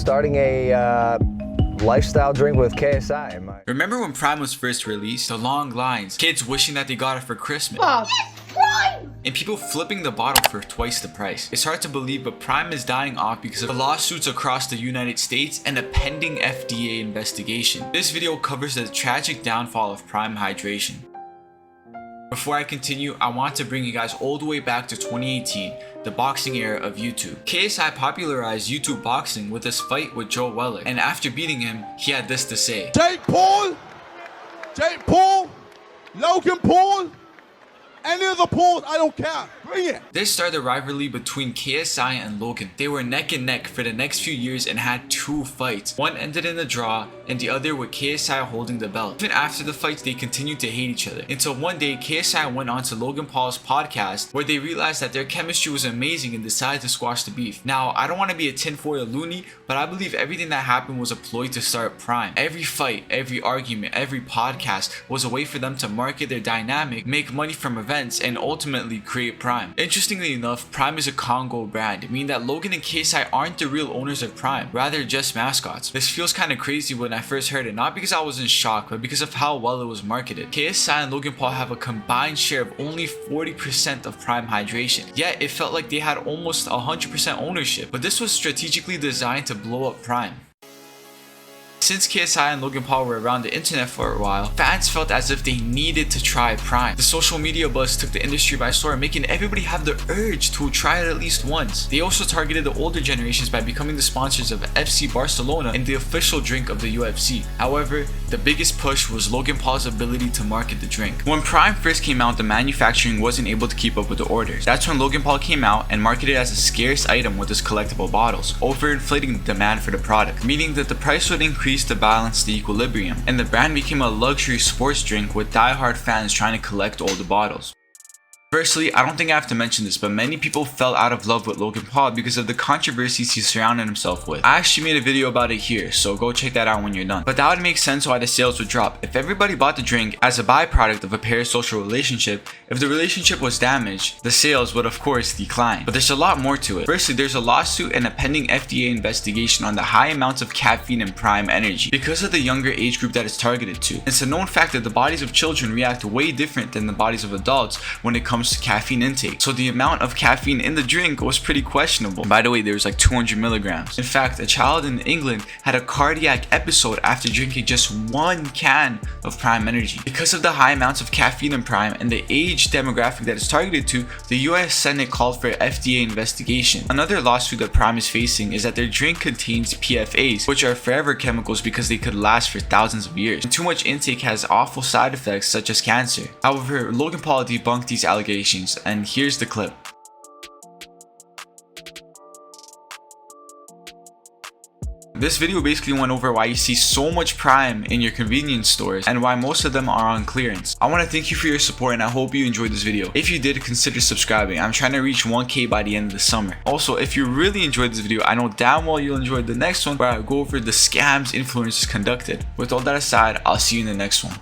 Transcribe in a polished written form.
starting a lifestyle drink with KSI. Remember when Prime was first released? The long lines, kids wishing that they got it for Christmas. Prime! And people flipping the bottle for twice the price. It's hard to believe, but Prime is dying off because of the lawsuits across the United States and a pending FDA investigation. This video covers the tragic downfall of Prime hydration. Before I continue, I want to bring you guys all the way back to 2018, the boxing era of YouTube. KSI popularized YouTube boxing with his fight with Joe Weller, and after beating him, he had this to say. Jake Paul, Logan Paul, any of the Pauls, I don't care. Bring it. This started a rivalry between KSI and Logan. They were neck and neck for the next few years and had 2 fights. One ended in a draw and the other with KSI holding the belt. Even after the fights, they continued to hate each other. Until one day, KSI went on to Logan Paul's podcast where they realized that their chemistry was amazing and decided to squash the beef. Now, I don't want to be a tinfoil loony, but I believe everything that happened was a ploy to start Prime. Every fight, every argument, every podcast was a way for them to market their dynamic, make money from events, and ultimately create Prime. Interestingly enough, Prime is a Congo brand, meaning that Logan and KSI aren't the real owners of Prime, rather just mascots. This feels kind of crazy when I first heard it, not because I was in shock, but because of how well it was marketed. KSI and Logan Paul have a combined share of only 40% of Prime hydration, yet it felt like they had almost 100% ownership, but this was strategically designed to blow up Prime. Since KSI and Logan Paul were around the internet for a while, fans felt as if they needed to try Prime. The social media buzz took the industry by storm, making everybody have the urge to try it at least once. They also targeted the older generations by becoming the sponsors of FC Barcelona and the official drink of the UFC. However, the biggest push was Logan Paul's ability to market the drink. When Prime first came out, the manufacturing wasn't able to keep up with the orders. That's when Logan Paul came out and marketed it as a scarce item with his collectible bottles, overinflating the demand for the product, meaning that the price would increase to balance the equilibrium, and the brand became a luxury sports drink with die-hard fans trying to collect all the bottles. Firstly, I don't think I have to mention this, but many people fell out of love with Logan Paul because of the controversies he surrounded himself with. I actually made a video about it here, so go check that out when you're done. But that would make sense why the sales would drop. If everybody bought the drink as a byproduct of a parasocial relationship, if the relationship was damaged, the sales would of course decline. But there's a lot more to it. Firstly, there's a lawsuit and a pending FDA investigation on the high amounts of caffeine in Prime energy because of the younger age group that it's targeted to. It's a known fact that the bodies of children react way different than the bodies of adults when it comes to caffeine intake, so the amount of caffeine in the drink was pretty questionable. By the way, there was like 200 milligrams. In fact, a child in England had a cardiac episode after drinking just 1 can of Prime energy. Because of the high amounts of caffeine in Prime and the age demographic that it's targeted to, the US Senate called for an FDA investigation. Another lawsuit that Prime is facing is that their drink contains PFAs, which are forever chemicals because they could last for thousands of years. And too much intake has awful side effects such as cancer. However, Logan Paul debunked these allegations, and here's the clip. This video basically went over why you see so much Prime in your convenience stores and why most of them are on clearance. I want to thank you for your support and I hope you enjoyed this video. If you did, consider subscribing. I'm trying to reach 1K by the end of the summer. Also, if you really enjoyed this video, I know damn well you'll enjoy the next one where I go over the scams influencers conducted. With all that aside, I'll see you in the next one.